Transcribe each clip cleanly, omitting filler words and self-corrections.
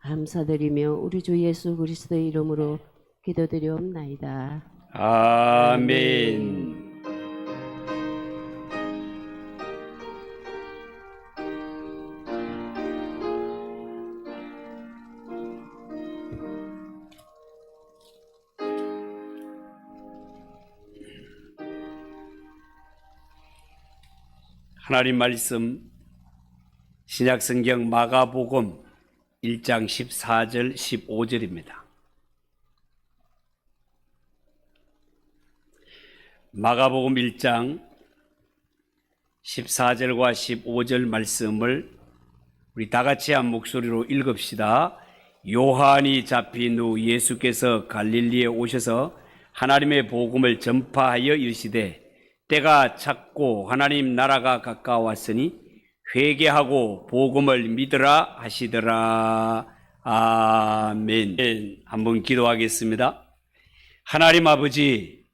감사드리며 우리 주 예수 그리스도의 이름으로 기도드리옵나이다. 아멘. 하나님 말씀 신약성경 마가복음 1장 14절 15절입니다. 마가복음 1장 14절과 15절 말씀을 우리 다 같이 한 목소리로 읽읍시다. 요한이 잡힌 후 예수께서 갈릴리에 오셔서 하나님의 복음을 전파하여 이르시되 때가 찼고 하나님 나라가 가까웠으니 회개하고 복음을 믿으라 하시더라. 아멘. 한번 기도하겠습니다. 하나님 아버지,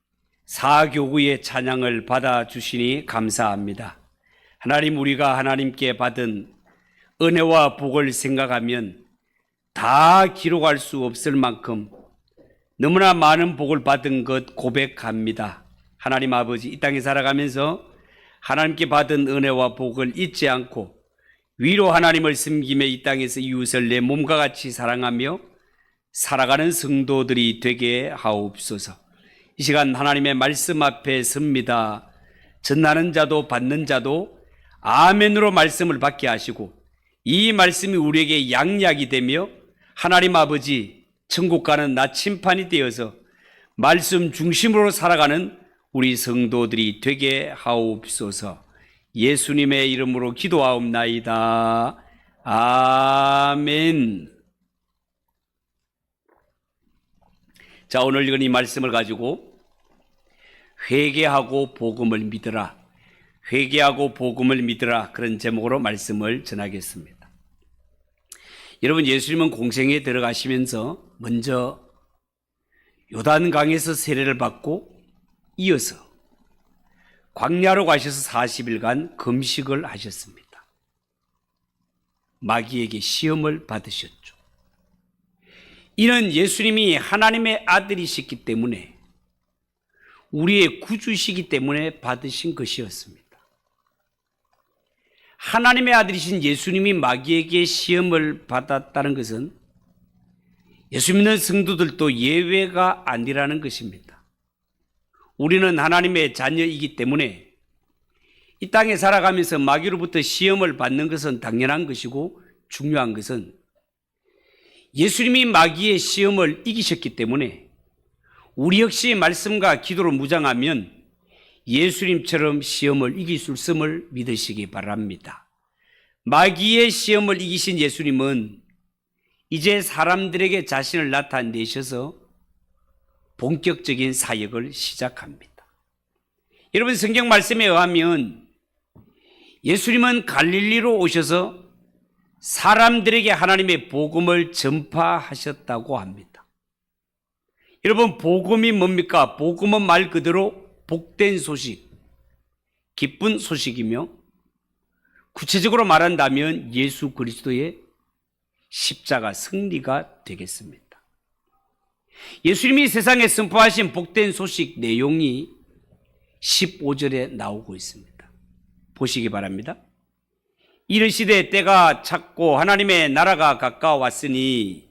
사교구의 찬양을 받아주시니 감사합니다. 하나님, 우리가 하나님께 받은 은혜와 복을 생각하면 다 기록할 수 없을 만큼 너무나 많은 복을 받은 것 고백합니다. 하나님 아버지, 이 땅에 살아가면서 하나님께 받은 은혜와 복을 잊지 않고 위로 하나님을 섬기며 이 땅에서 이웃을 내 몸과 같이 사랑하며 살아가는 성도들이 되게 하옵소서. 이 시간 하나님의 말씀 앞에 섭니다. 전하는 자도 받는 자도 아멘으로 말씀을 받게 하시고 이 말씀이 우리에게 양약이 되며 하나님 아버지 천국 가는 나침판이 되어서 말씀 중심으로 살아가는 우리 성도들이 되게 하옵소서. 예수님의 이름으로 기도하옵나이다. 아멘. 자, 오늘 읽은 이 말씀을 가지고 회개하고 복음을 믿으라, 회개하고 복음을 믿으라, 그런 제목으로 말씀을 전하겠습니다. 여러분, 예수님은 공생에 들어가시면서 먼저 요단강에서 세례를 받고 이어서 광야로 가셔서 40일간 금식을 하셨습니다. 마귀에게 시험을 받으셨죠. 이는 예수님이 하나님의 아들이시기 때문에, 우리의 구주시기 때문에 받으신 것이었습니다. 하나님의 아들이신 예수님이 마귀에게 시험을 받았다는 것은 예수 믿는 성도들도 예외가 아니라는 것입니다. 우리는 하나님의 자녀이기 때문에 이 땅에 살아가면서 마귀로부터 시험을 받는 것은 당연한 것이고, 중요한 것은 예수님이 마귀의 시험을 이기셨기 때문에 우리 역시 말씀과 기도로 무장하면 예수님처럼 시험을 이길 수 있음을 믿으시기 바랍니다. 마귀의 시험을 이기신 예수님은 이제 사람들에게 자신을 나타내셔서 본격적인 사역을 시작합니다. 여러분, 성경 말씀에 의하면 예수님은 갈릴리로 오셔서 사람들에게 하나님의 복음을 전파하셨다고 합니다. 여러분, 복음이 뭡니까? 복음은 말 그대로 복된 소식, 기쁜 소식이며, 구체적으로 말한다면 예수 그리스도의 십자가 승리가 되겠습니다. 예수님이 세상에 선포하신 복된 소식 내용이 15절에 나오고 있습니다. 보시기 바랍니다. 이르시되 때가 찼고 하나님의 나라가 가까웠으니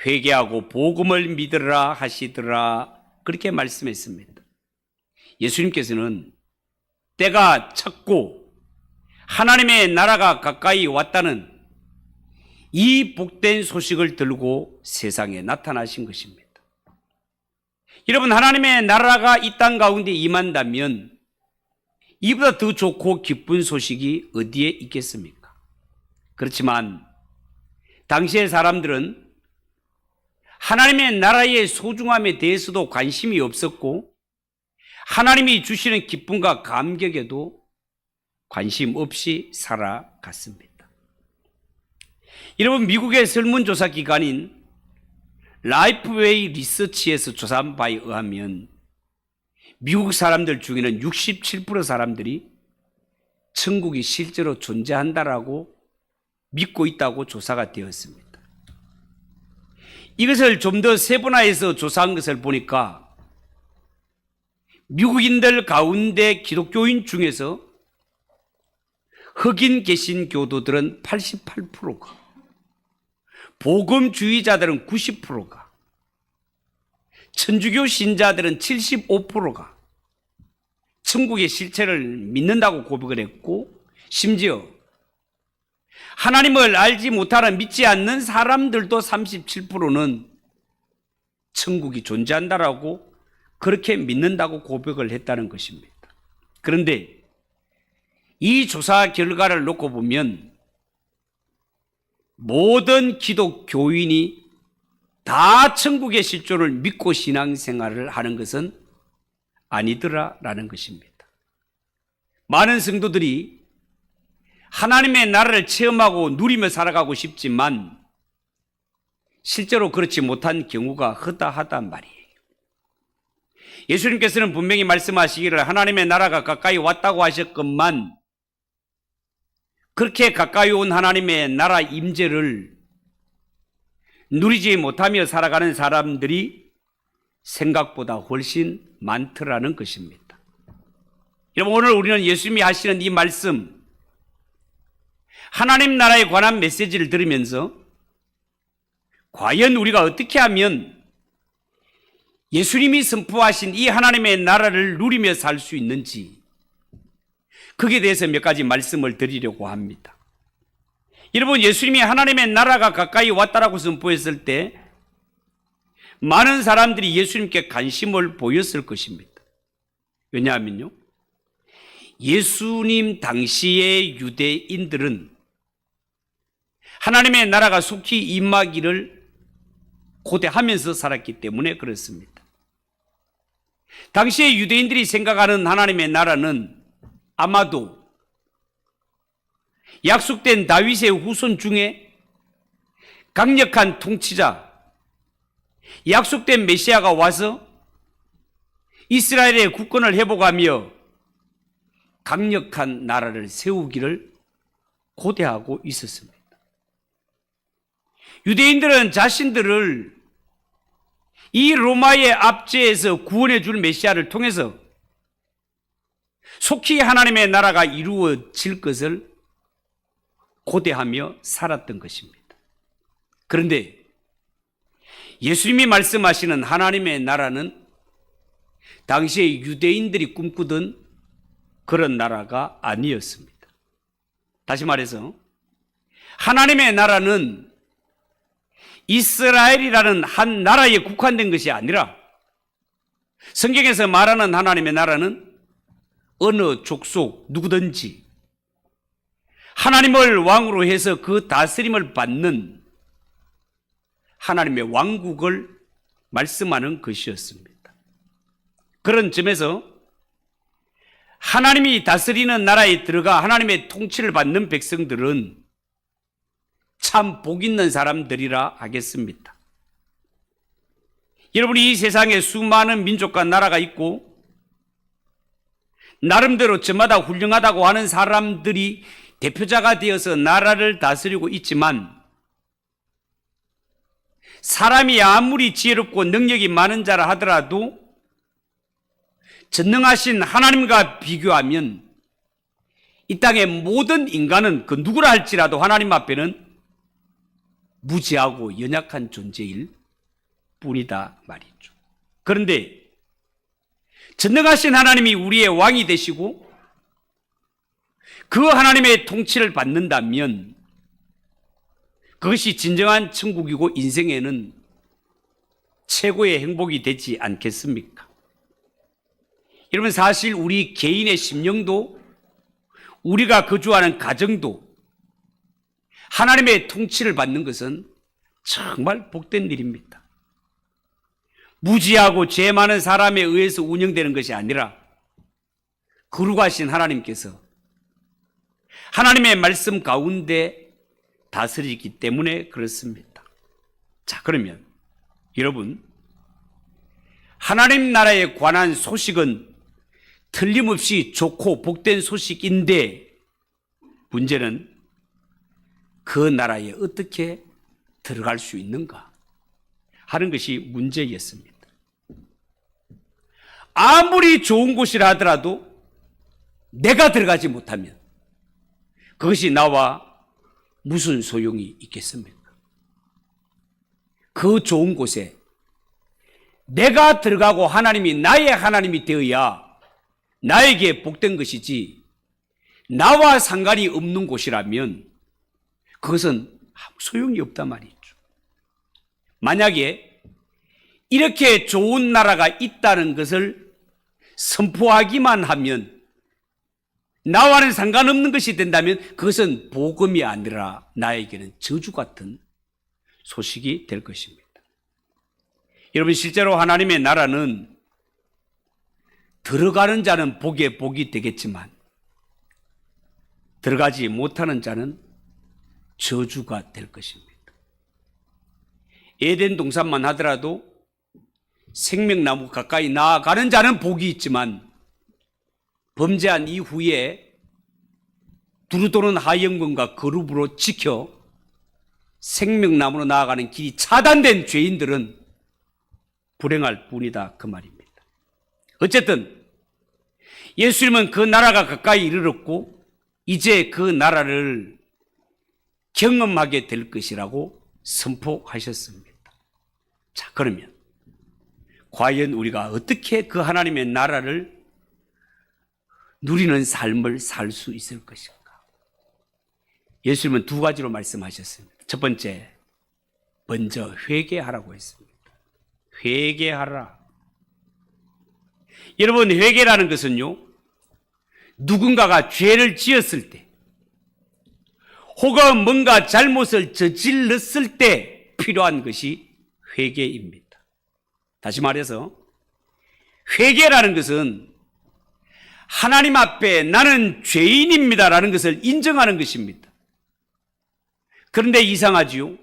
회개하고 복음을 믿으라 하시더라, 그렇게 말씀했습니다. 예수님께서는 때가 찼고 하나님의 나라가 가까이 왔다는 이 복된 소식을 들고 세상에 나타나신 것입니다. 여러분, 하나님의 나라가 이 땅 가운데 임한다면 이보다 더 좋고 기쁜 소식이 어디에 있겠습니까? 그렇지만 당시의 사람들은 하나님의 나라의 소중함에 대해서도 관심이 없었고, 하나님이 주시는 기쁨과 감격에도 관심 없이 살아갔습니다. 여러분, 미국의 설문조사 기관인 라이프웨이 리서치에서 조사한 바에 의하면 미국 사람들 중에는 67% 사람들이 천국이 실제로 존재한다라고 믿고 있다고 조사가 되었습니다. 이것을 좀 더 세분화해서 조사한 것을 보니까 미국인들 가운데 기독교인 중에서 흑인 개신교도들은 88%가, 복음주의자들은 90%가, 천주교 신자들은 75%가 천국의 실체를 믿는다고 고백을 했고, 심지어 하나님을 알지 못하는 믿지 않는 사람들도 37%는 천국이 존재한다라고 그렇게 믿는다고 고백을 했다는 것입니다. 그런데 이 조사 결과를 놓고 보면 모든 기독교인이 다 천국의 실존을 믿고 신앙생활을 하는 것은 아니더라라는 것입니다. 많은 성도들이 하나님의 나라를 체험하고 누리며 살아가고 싶지만 실제로 그렇지 못한 경우가 허다하단 말이에요. 예수님께서는 분명히 말씀하시기를 하나님의 나라가 가까이 왔다고 하셨건만 그렇게 가까이 온 하나님의 나라 임재를 누리지 못하며 살아가는 사람들이 생각보다 훨씬 많더라는 것입니다. 여러분, 오늘 우리는 예수님이 하시는 이 말씀, 하나님 나라에 관한 메시지를 들으면서 과연 우리가 어떻게 하면 예수님이 선포하신 이 하나님의 나라를 누리며 살 수 있는지, 거기에 대해서 몇 가지 말씀을 드리려고 합니다. 여러분, 예수님이 하나님의 나라가 가까이 왔다라고 선포했을 때 많은 사람들이 예수님께 관심을 보였을 것입니다. 왜냐하면요, 예수님 당시의 유대인들은 하나님의 나라가 속히 임하기를 고대하면서 살았기 때문에 그렇습니다. 당시의 유대인들이 생각하는 하나님의 나라는 아마도 약속된 다윗의 후손 중에 강력한 통치자, 약속된 메시아가 와서 이스라엘의 국권을 회복하며 강력한 나라를 세우기를 고대하고 있었습니다. 유대인들은 자신들을 이 로마의 압제에서 구원해 줄 메시아를 통해서 속히 하나님의 나라가 이루어질 것을 고대하며 살았던 것입니다. 그런데 예수님이 말씀하시는 하나님의 나라는 당시에 유대인들이 꿈꾸던 그런 나라가 아니었습니다. 다시 말해서 하나님의 나라는 이스라엘이라는 한 나라에 국한된 것이 아니라 성경에서 말하는 하나님의 나라는 어느 족속 누구든지 하나님을 왕으로 해서 그 다스림을 받는 하나님의 왕국을 말씀하는 것이었습니다. 그런 점에서 하나님이 다스리는 나라에 들어가 하나님의 통치를 받는 백성들은 참 복 있는 사람들이라 하겠습니다. 여러분, 이 세상에 수많은 민족과 나라가 있고 나름대로 저마다 훌륭하다고 하는 사람들이 대표자가 되어서 나라를 다스리고 있지만 사람이 아무리 지혜롭고 능력이 많은 자라 하더라도 전능하신 하나님과 비교하면 이 땅의 모든 인간은 그 누구라 할지라도 하나님 앞에는 무지하고 연약한 존재일 뿐이다 말이죠. 그런데 전능하신 하나님이 우리의 왕이 되시고 그 하나님의 통치를 받는다면 그것이 진정한 천국이고 인생에는 최고의 행복이 되지 않겠습니까? 여러분, 사실 우리 개인의 심령도 우리가 거주하는 가정도 하나님의 통치를 받는 것은 정말 복된 일입니다. 무지하고 죄 많은 사람에 의해서 운영되는 것이 아니라 거룩하신 하나님께서 하나님의 말씀 가운데 다스리기 때문에 그렇습니다. 자, 그러면 여러분, 하나님 나라에 관한 소식은 틀림없이 좋고 복된 소식인데 문제는 그 나라에 어떻게 들어갈 수 있는가? 하는 것이 문제였습니다. 아무리 좋은 곳이라 하더라도 내가 들어가지 못하면 그것이 나와 무슨 소용이 있겠습니까? 그 좋은 곳에 내가 들어가고 하나님이 나의 하나님이 되어야 나에게 복된 것이지, 나와 상관이 없는 곳이라면 그것은 아무 소용이 없단 말이죠. 만약에 이렇게 좋은 나라가 있다는 것을 선포하기만 하면, 나와는 상관없는 것이 된다면 그것은 복음이 아니라 나에게는 저주 같은 소식이 될 것입니다. 여러분, 실제로 하나님의 나라는 들어가는 자는 복에 복이 되겠지만 들어가지 못하는 자는 저주가 될 것입니다. 에덴 동산만 하더라도 생명나무 가까이 나아가는 자는 복이 있지만 범죄한 이후에 두루도는 하영권과 거룩으로 지켜 생명나무로 나아가는 길이 차단된 죄인들은 불행할 뿐이다, 그 말입니다. 어쨌든 예수님은 그 나라가 가까이 이르렀고 이제 그 나라를 경험하게 될 것이라고 선포하셨습니다. 자, 그러면 과연 우리가 어떻게 그 하나님의 나라를 누리는 삶을 살 수 있을 것인가? 예수님은 두 가지로 말씀하셨습니다. 첫 번째, 먼저 회개하라고 했습니다. 회개하라. 여러분, 회개라는 것은요, 누군가가 죄를 지었을 때 혹은 뭔가 잘못을 저질렀을 때 필요한 것이 회개입니다. 다시 말해서 회개라는 것은 하나님 앞에 나는 죄인입니다라는 것을 인정하는 것입니다. 그런데 이상하지요?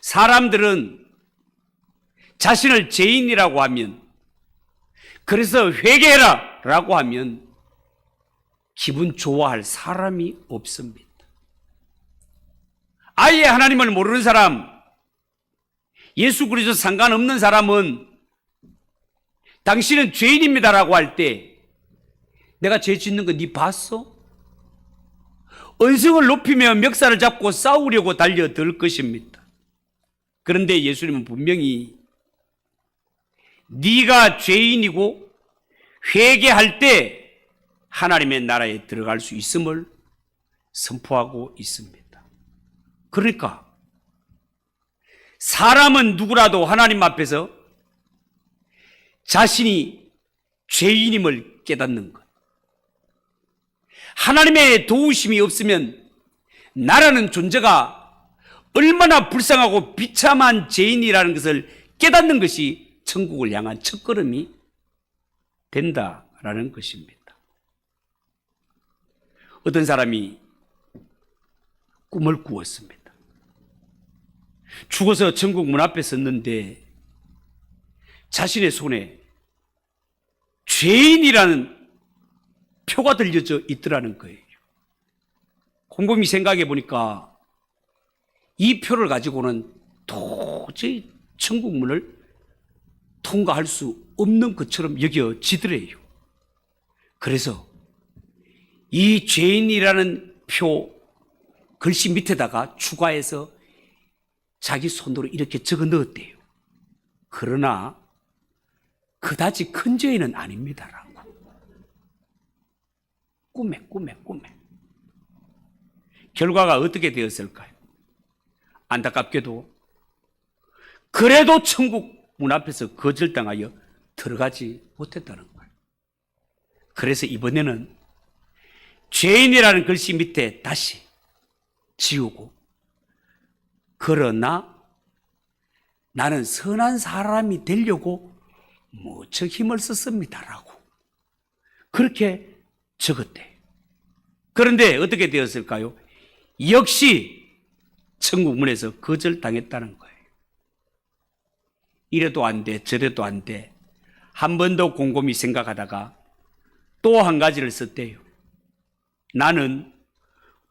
사람들은 자신을 죄인이라고 하면, 그래서 회개해라 라고 하면 기분 좋아할 사람이 없습니다. 아예 하나님을 모르는 사람, 예수 그리스도 상관없는 사람은 당신은 죄인입니다라고 할 때 내가 죄 짓는 거 네 봤어? 언성을 높이며 멱살을 잡고 싸우려고 달려들 것입니다. 그런데 예수님은 분명히 네가 죄인이고 회개할 때 하나님의 나라에 들어갈 수 있음을 선포하고 있습니다. 그러니까 사람은 누구라도 하나님 앞에서 자신이 죄인임을 깨닫는 것, 하나님의 도우심이 없으면 나라는 존재가 얼마나 불쌍하고 비참한 죄인이라는 것을 깨닫는 것이 천국을 향한 첫걸음이 된다라는 것입니다. 어떤 사람이 꿈을 꾸었습니다. 죽어서 천국 문 앞에 섰는데 자신의 손에 죄인이라는 표가 들려져 있더라는 거예요. 곰곰이 생각해 보니까 이 표를 가지고는 도저히 천국 문을 통과할 수 없는 것처럼 여겨지더래요. 그래서 이 죄인이라는 표 글씨 밑에다가 추가해서 자기 손으로 이렇게 적어 넣었대요. 그러나 그다지 큰 죄인은 아닙니다라고. 꿈에. 결과가 어떻게 되었을까요? 안타깝게도 그래도 천국 문 앞에서 거절당하여 들어가지 못했다는 거예요. 그래서 이번에는 죄인이라는 글씨 밑에 다시 지우고, 그러나 나는 선한 사람이 되려고 무척 힘을 썼습니다라고 그렇게 적었대요. 그런데 어떻게 되었을까요? 역시 천국문에서 거절당했다는 거예요. 이래도 안 돼, 저래도 안 돼. 한 번 더 곰곰이 생각하다가 또 한 가지를 썼대요. 나는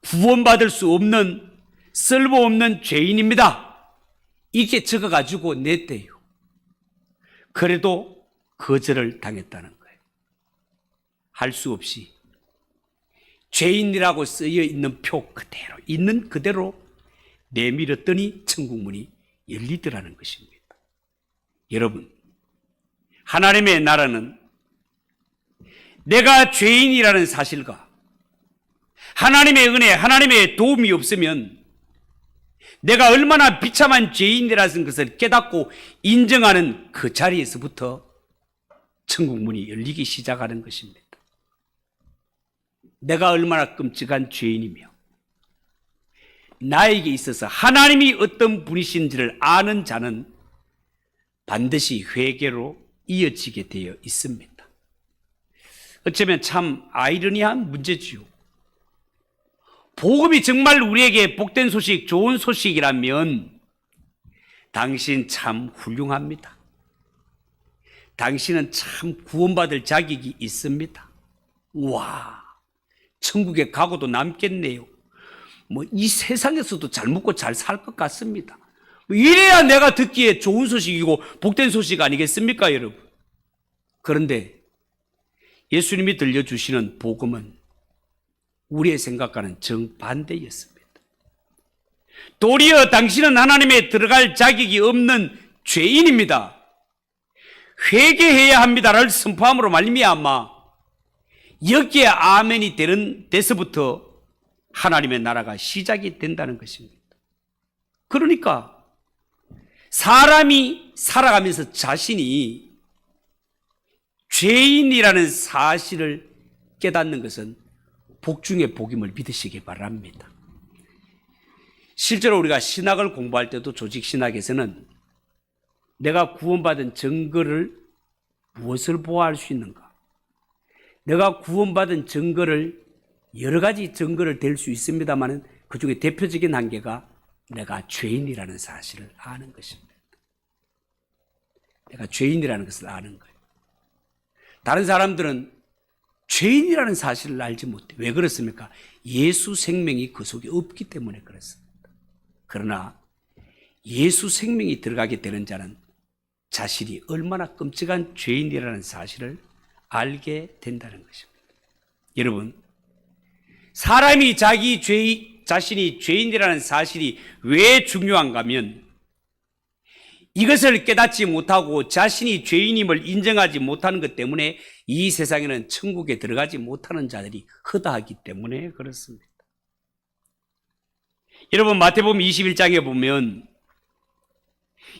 구원받을 수 없는 쓸모없는 죄인입니다. 이게 적어가지고 냈대요. 그래도 거절을 당했다는 거예요. 할 수 없이 죄인이라고 쓰여 있는 표 그대로 있는 그대로 내밀었더니 천국문이 열리더라는 것입니다. 여러분, 하나님의 나라는 내가 죄인이라는 사실과 하나님의 은혜, 하나님의 도움이 없으면 내가 얼마나 비참한 죄인이라는 것을 깨닫고 인정하는 그 자리에서부터 천국문이 열리기 시작하는 것입니다. 내가 얼마나 끔찍한 죄인이며 나에게 있어서 하나님이 어떤 분이신지를 아는 자는 반드시 회개로 이어지게 되어 있습니다. 어쩌면 참 아이러니한 문제지요. 복음이 정말 우리에게 복된 소식, 좋은 소식이라면 당신 참 훌륭합니다. 당신은 참 구원받을 자격이 있습니다. 와, 천국에 가고도 남겠네요. 뭐 이 세상에서도 잘 먹고 잘 살 것 같습니다. 이래야 내가 듣기에 좋은 소식이고 복된 소식 아니겠습니까, 여러분? 그런데 예수님이 들려주시는 복음은 우리의 생각과는 정반대였습니다. 도리어 당신은 하나님에 들어갈 자격이 없는 죄인입니다. 회개해야 합니다를 선포함으로 말미암아 여기에 아멘이 되는 데서부터 하나님의 나라가 시작이 된다는 것입니다. 그러니까 사람이 살아가면서 자신이 죄인이라는 사실을 깨닫는 것은 복 중의 복임을 믿으시기 바랍니다. 실제로 우리가 신학을 공부할 때도 조직신학에서는 내가 구원받은 증거를 무엇을 보호할 수 있는가? 내가 구원받은 증거를 여러 가지 증거를 댈 수 있습니다만 그 중에 대표적인 한계가 내가 죄인이라는 사실을 아는 것입니다. 내가 죄인이라는 것을 아는 거예요. 다른 사람들은 죄인이라는 사실을 알지 못해. 왜 그렇습니까? 예수 생명이 그 속에 없기 때문에 그렇습니다. 그러나 예수 생명이 들어가게 되는 자는 자신이 얼마나 끔찍한 죄인이라는 사실을 알게 된다는 것입니다. 여러분, 사람이 자신이 죄인이라는 사실이 왜 중요한가 하면 이것을 깨닫지 못하고 자신이 죄인임을 인정하지 못하는 것 때문에 이 세상에는 천국에 들어가지 못하는 자들이 허다하기 때문에 그렇습니다. 여러분, 마태복음 21장에 보면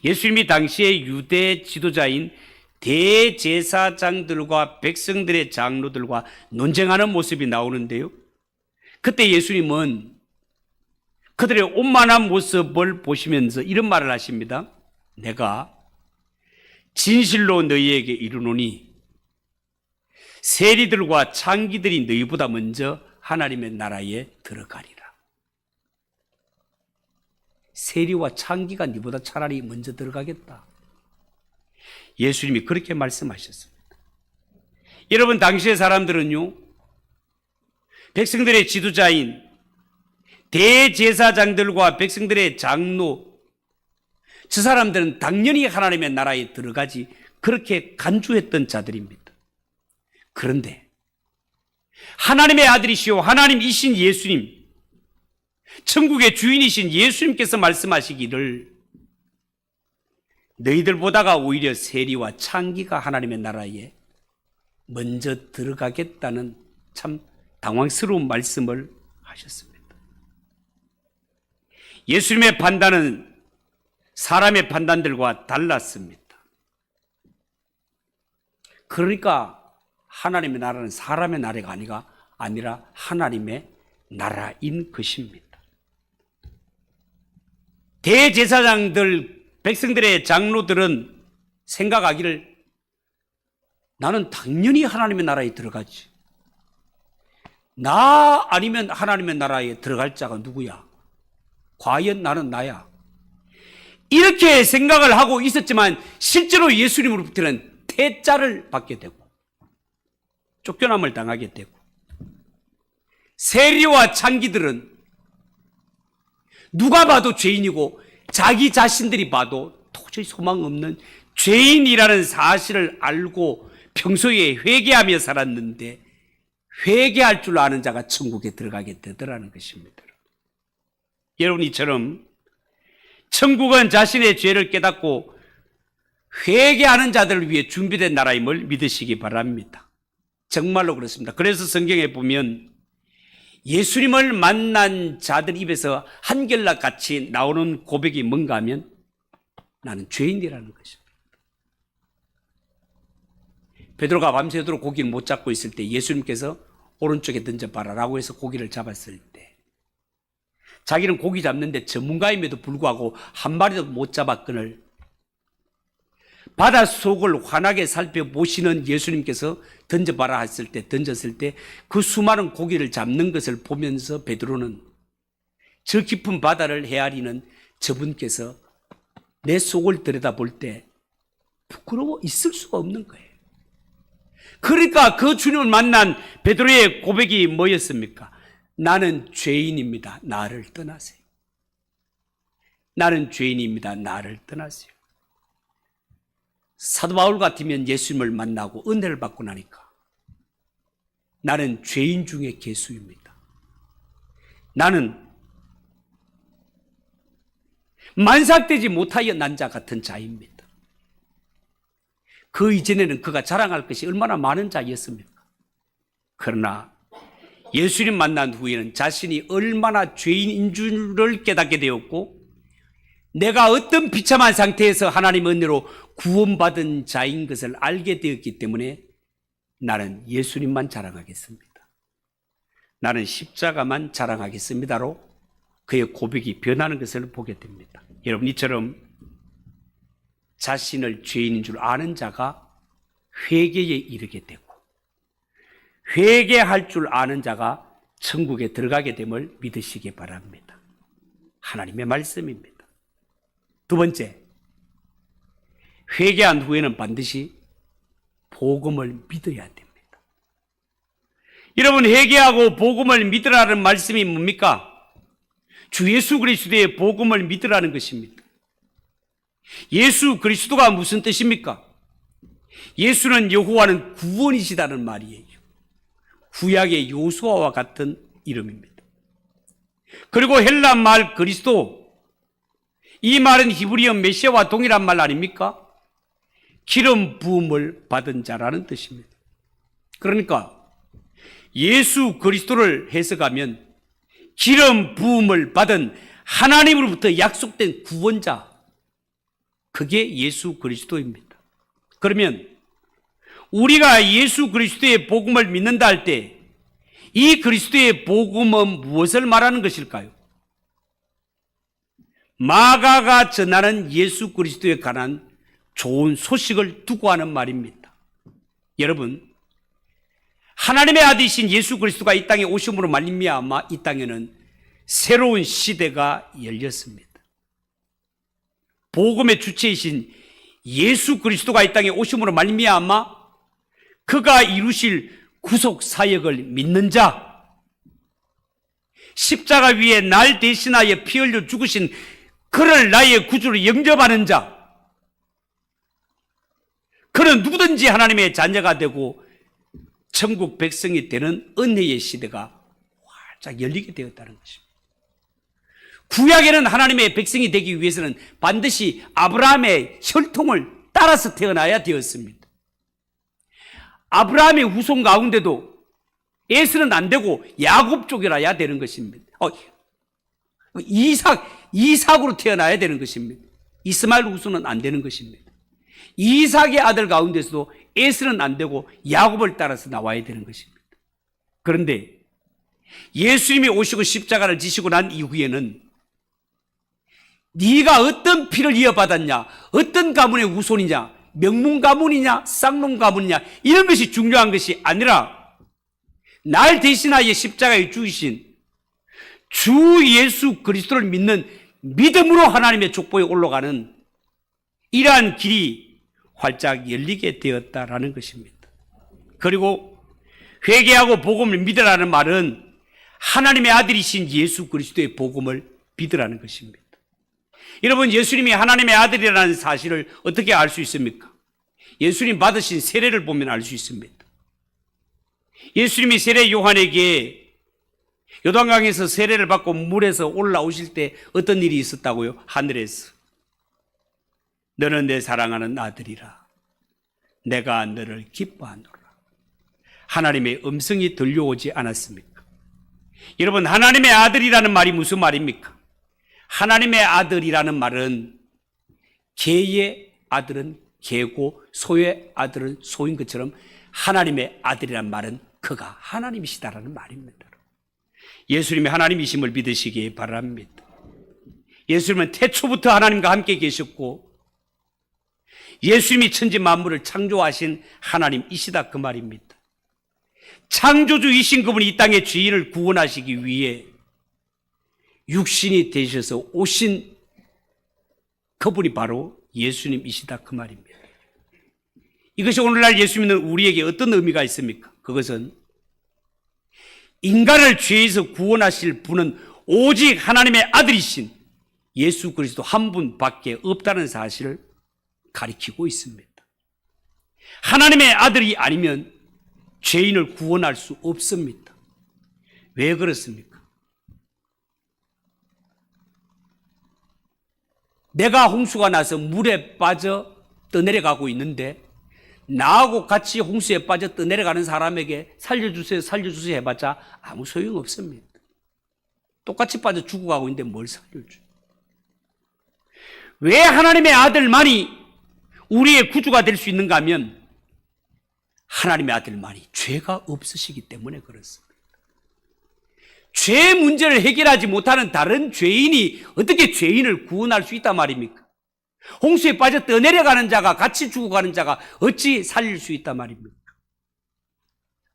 예수님이 당시에 유대 지도자인 대제사장들과 백성들의 장로들과 논쟁하는 모습이 나오는데요. 그때 예수님은 그들의 오만한 모습을 보시면서 이런 말을 하십니다. 내가 진실로 너희에게 이르노니 세리들과 창기들이 너희보다 먼저 하나님의 나라에 들어가리라. 세리와 창기가 너희보다 차라리 먼저 들어가겠다. 예수님이 그렇게 말씀하셨습니다. 여러분, 당시의 사람들은요, 백성들의 지도자인 대제사장들과 백성들의 장로, 저 사람들은 당연히 하나님의 나라에 들어가지 그렇게 간주했던 자들입니다. 그런데 하나님의 아들이시오 하나님이신 예수님, 천국의 주인이신 예수님께서 말씀하시기를 너희들보다가 오히려 세리와 창기가 하나님의 나라에 먼저 들어가겠다는 참 당황스러운 말씀을 하셨습니다. 예수님의 판단은 사람의 판단들과 달랐습니다. 그러니까 하나님의 나라는 사람의 나라가 아니라 하나님의 나라인 것입니다. 대제사장들, 백성들의 장로들은 생각하기를 나는 당연히 하나님의 나라에 들어가지. 나 아니면 하나님의 나라에 들어갈 자가 누구야? 과연 나는 나야? 이렇게 생각을 하고 있었지만 실제로 예수님으로부터는 퇴짜를 받게 되고 쫓겨남을 당하게 되고 세리와 창기들은 누가 봐도 죄인이고 자기 자신들이 봐도 도저히 소망 없는 죄인이라는 사실을 알고 평소에 회개하며 살았는데 회개할 줄 아는 자가 천국에 들어가게 되더라는 것입니다. 여러분, 이처럼 천국은 자신의 죄를 깨닫고 회개하는 자들을 위해 준비된 나라임을 믿으시기 바랍니다. 정말로 그렇습니다. 그래서 성경에 보면 예수님을 만난 자들 입에서 한결같이 같이 나오는 고백이 뭔가 하면 나는 죄인이라는 것입니다. 베드로가 밤새도록 고기를 못 잡고 있을 때 예수님께서 오른쪽에 던져봐라 라고 해서 고기를 잡았을 때 자기는 고기 잡는데 전문가임에도 불구하고 한 마리도 못 잡았거늘 바닷속을 환하게 살펴보시는 예수님께서 던져봐라 했을 때, 던졌을 때 그 수많은 고기를 잡는 것을 보면서 베드로는 저 깊은 바다를 헤아리는 저분께서 내 속을 들여다볼 때 부끄러워 있을 수가 없는 거예요. 그러니까 그 주님을 만난 베드로의 고백이 뭐였습니까? 나는 죄인입니다. 나를 떠나세요. 나는 죄인입니다. 나를 떠나세요. 사도 바울 같으면 예수님을 만나고 은혜를 받고 나니까 나는 죄인 중에 괴수입니다. 나는 만삭되지 못하여 난 자 같은 자입니다. 그 이전에는 그가 자랑할 것이 얼마나 많은 자였습니까? 그러나 예수님 만난 후에는 자신이 얼마나 죄인인 줄을 깨닫게 되었고 내가 어떤 비참한 상태에서 하나님의 은혜로 구원받은 자인 것을 알게 되었기 때문에 나는 예수님만 자랑하겠습니다. 나는 십자가만 자랑하겠습니다로 그의 고백이 변하는 것을 보게 됩니다. 여러분, 이처럼 자신을 죄인인 줄 아는 자가 회개에 이르게 되고 회개할 줄 아는 자가 천국에 들어가게 됨을 믿으시기 바랍니다. 하나님의 말씀입니다. 두 번째, 회개한 후에는 반드시 복음을 믿어야 됩니다. 여러분, 회개하고 복음을 믿으라는 말씀이 뭡니까? 주 예수 그리스도의 복음을 믿으라는 것입니다. 예수 그리스도가 무슨 뜻입니까? 예수는 여호와는 구원이시다는 말이에요. 구약의 요수아와 같은 이름입니다. 그리고 헬라 말 그리스도, 이 말은 히브리어 메시아와 동일한 말 아닙니까? 기름 부음을 받은 자라는 뜻입니다. 그러니까 예수 그리스도를 해석하면 기름 부음을 받은 하나님으로부터 약속된 구원자, 그게 예수 그리스도입니다. 그러면 우리가 예수 그리스도의 복음을 믿는다 할 때 이 그리스도의 복음은 무엇을 말하는 것일까요? 마가가 전하는 예수 그리스도에 관한 좋은 소식을 두고 하는 말입니다. 여러분, 하나님의 아들이신 예수 그리스도가 이 땅에 오심으로 말미암아 이 땅에는 새로운 시대가 열렸습니다. 복음의 주체이신 예수 그리스도가 이 땅에 오심으로 말미암아 그가 이루실 구속 사역을 믿는 자, 십자가 위에 날 대신하여 피 흘려 죽으신 그를 나의 구주로 영접하는 자, 그는 누구든지 하나님의 자녀가 되고 천국 백성이 되는 은혜의 시대가 활짝 열리게 되었다는 것입니다. 구약에는 하나님의 백성이 되기 위해서는 반드시 아브라함의 혈통을 따라서 태어나야 되었습니다. 아브라함의 후손 가운데도 에서는 안 되고 야곱 쪽이라야 되는 것입니다. 이삭으로 태어나야 되는 것입니다. 이스마엘 후손은 안 되는 것입니다. 이삭의 아들 가운데서도 에서는 안 되고 야곱을 따라서 나와야 되는 것입니다. 그런데 예수님이 오시고 십자가를 지시고 난 이후에는 네가 어떤 피를 이어받았냐, 어떤 가문의 후손이냐, 명문 가문이냐, 쌍놈 가문이냐, 이런 것이 중요한 것이 아니라 날 대신하여 십자가에 죽으신 주 예수 그리스도를 믿는 믿음으로 하나님의 족보에 올라가는 이러한 길이 활짝 열리게 되었다라는 것입니다. 그리고 회개하고 복음을 믿으라는 말은 하나님의 아들이신 예수 그리스도의 복음을 믿으라는 것입니다. 여러분, 예수님이 하나님의 아들이라는 사실을 어떻게 알 수 있습니까? 예수님 받으신 세례를 보면 알 수 있습니다. 예수님이 세례 요한에게 요단강에서 세례를 받고 물에서 올라오실 때 어떤 일이 있었다고요? 하늘에서 너는 내 사랑하는 아들이라 내가 너를 기뻐하노라. 하나님의 음성이 들려오지 않았습니까? 여러분, 하나님의 아들이라는 말이 무슨 말입니까? 하나님의 아들이라는 말은 개의 아들은 개고 소의 아들은 소인 것처럼 하나님의 아들이라는 말은 그가 하나님이시다라는 말입니다. 예수님이 하나님이심을 믿으시기 바랍니다. 예수님은 태초부터 하나님과 함께 계셨고 예수님이 천지 만물을 창조하신 하나님이시다 그 말입니다. 창조주이신 그분이 이 땅의 죄인을 구원하시기 위해 육신이 되셔서 오신 그분이 바로 예수님이시다 그 말입니다. 이것이 오늘날 예수 믿는 우리에게 어떤 의미가 있습니까? 그것은 인간을 죄에서 구원하실 분은 오직 하나님의 아들이신 예수 그리스도 한 분밖에 없다는 사실을 가리키고 있습니다. 하나님의 아들이 아니면 죄인을 구원할 수 없습니다. 왜 그렇습니까? 내가 홍수가 나서 물에 빠져 떠내려가고 있는데 나하고 같이 홍수에 빠져 떠내려가는 사람에게 살려주세요, 살려주세요 해봤자 아무 소용없습니다. 똑같이 빠져 죽어가고 있는데 뭘 살려줘? 왜 하나님의 아들만이 우리의 구주가 될 수 있는가 하면 하나님의 아들만이 죄가 없으시기 때문에 그렇습니다. 죄 문제를 해결하지 못하는 다른 죄인이 어떻게 죄인을 구원할 수 있단 말입니까? 홍수에 빠져 떠내려가는 자가 같이 죽어가는 자가 어찌 살릴 수 있단 말입니까?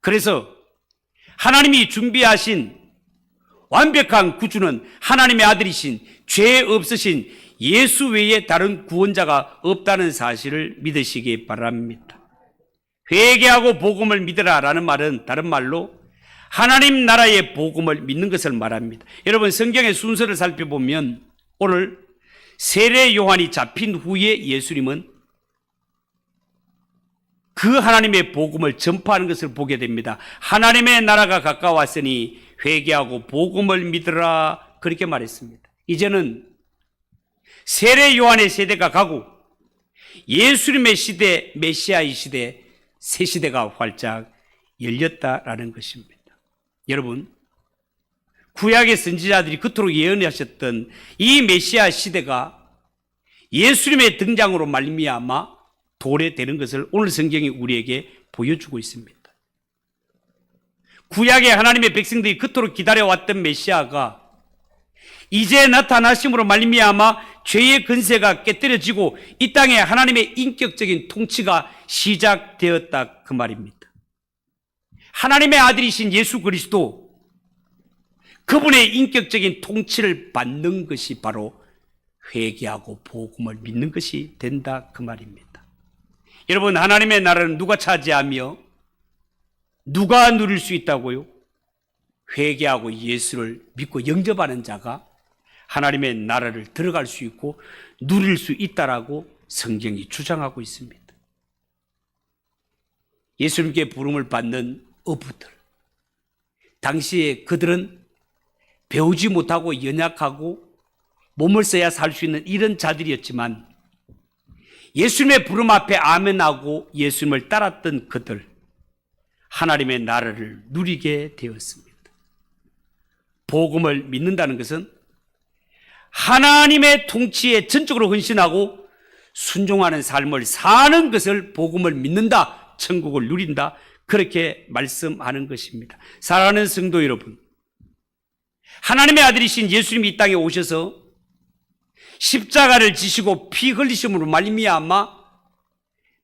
그래서 하나님이 준비하신 완벽한 구주는 하나님의 아들이신 죄 없으신 예수 외에 다른 구원자가 없다는 사실을 믿으시기 바랍니다. 회개하고 복음을 믿으라 라는 말은 다른 말로 하나님 나라의 복음을 믿는 것을 말합니다. 여러분, 성경의 순서를 살펴보면 오늘 세례 요한이 잡힌 후에 예수님은 그 하나님의 복음을 전파하는 것을 보게 됩니다. 하나님의 나라가 가까웠으니 회개하고 복음을 믿으라 그렇게 말했습니다. 이제는 세례 요한의 세대가 가고 예수님의 시대, 메시아의 시대, 새 시대가 활짝 열렸다라는 것입니다. 여러분, 구약의 선지자들이 그토록 예언하셨던 이 메시아 시대가 예수님의 등장으로 말미암아 도래되는 것을 오늘 성경이 우리에게 보여주고 있습니다. 구약의 하나님의 백성들이 그토록 기다려왔던 메시아가 이제 나타나심으로 말미암아 죄의 근세가 깨뜨려지고 이 땅에 하나님의 인격적인 통치가 시작되었다 그 말입니다. 하나님의 아들이신 예수 그리스도, 그분의 인격적인 통치를 받는 것이 바로 회개하고 복음을 믿는 것이 된다 그 말입니다. 여러분, 하나님의 나라는 누가 차지하며 누가 누릴 수 있다고요? 회개하고 예수를 믿고 영접하는 자가 하나님의 나라를 들어갈 수 있고 누릴 수 있다라고 성경이 주장하고 있습니다. 예수님께 부름을 받는 어부들, 당시에 그들은 배우지 못하고 연약하고 몸을 써야 살 수 있는 이런 자들이었지만 예수님의 부름 앞에 아멘하고 예수님을 따랐던 그들, 하나님의 나라를 누리게 되었습니다. 복음을 믿는다는 것은 하나님의 통치에 전적으로 헌신하고 순종하는 삶을 사는 것을 복음을 믿는다, 천국을 누린다, 그렇게 말씀하는 것입니다. 사랑하는 성도 여러분, 하나님의 아들이신 예수님이 이 땅에 오셔서 십자가를 지시고 피 흘리심으로 말미암아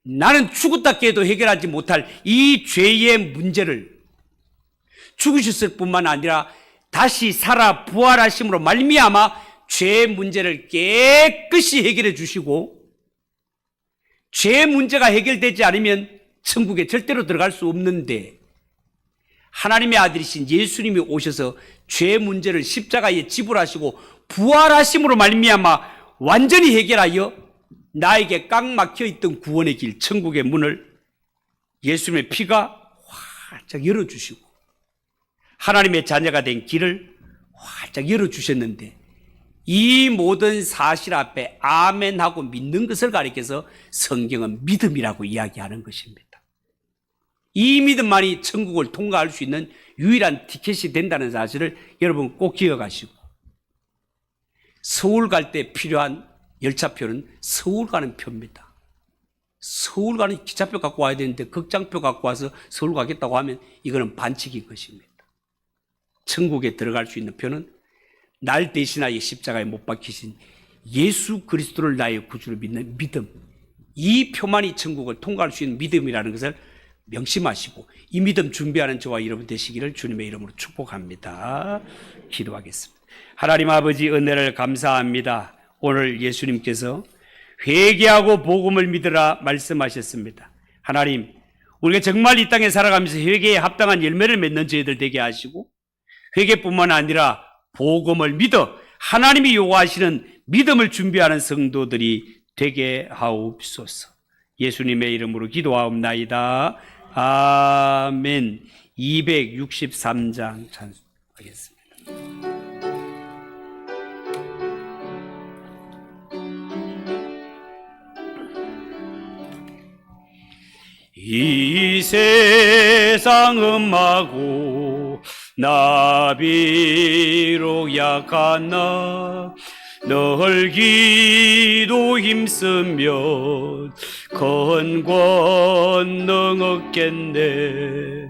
나는 죽었다 깨도 해결하지 못할 이 죄의 문제를 죽으셨을 뿐만 아니라 다시 살아 부활하심으로 말미암아 죄의 문제를 깨끗이 해결해 주시고, 죄의 문제가 해결되지 않으면 천국에 절대로 들어갈 수 없는데 하나님의 아들이신 예수님이 오셔서 죄의 문제를 십자가에 지불하시고 부활하심으로 말미암아 완전히 해결하여 나에게 꽉 막혀 있던 구원의 길, 천국의 문을 예수님의 피가 활짝 열어주시고 하나님의 자녀가 된 길을 활짝 열어주셨는데, 이 모든 사실 앞에 아멘하고 믿는 것을 가리켜서 성경은 믿음이라고 이야기하는 것입니다. 이 믿음만이 천국을 통과할 수 있는 유일한 티켓이 된다는 사실을 여러분 꼭 기억하시고, 서울 갈 때 필요한 열차표는 서울 가는 표입니다. 서울 가는 기차표 갖고 와야 되는데 극장표 갖고 와서 서울 가겠다고 하면 이거는 반칙인 것입니다. 천국에 들어갈 수 있는 표는 날 대신하여 십자가에 못 박히신 예수 그리스도를 나의 구주로 믿는 믿음, 이 표만이 천국을 통과할 수 있는 믿음이라는 것을 명심하시고 이 믿음 준비하는 저와 여러분 되시기를 주님의 이름으로 축복합니다. 기도하겠습니다. 하나님 아버지, 은혜를 감사합니다. 오늘 예수님께서 회개하고 복음을 믿으라 말씀하셨습니다. 하나님, 우리가 정말 이 땅에 살아가면서 회개에 합당한 열매를 맺는 저희들 되게 하시고, 회개뿐만 아니라 복음을 믿어 하나님이 요구하시는 믿음을 준비하는 성도들이 되게 하옵소서. 예수님의 이름으로 기도하옵나이다. 아멘. 263장 찬송하겠습니다. 이 세상 음하고 나 비록 약하나 널 기도 힘쓰면 큰 권능 얻겠네.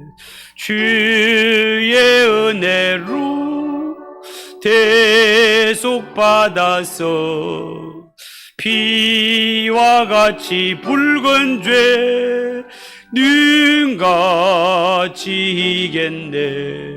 주의 은혜로 대속받아서 피와 같이 붉은 죄 눈같이 이겠네.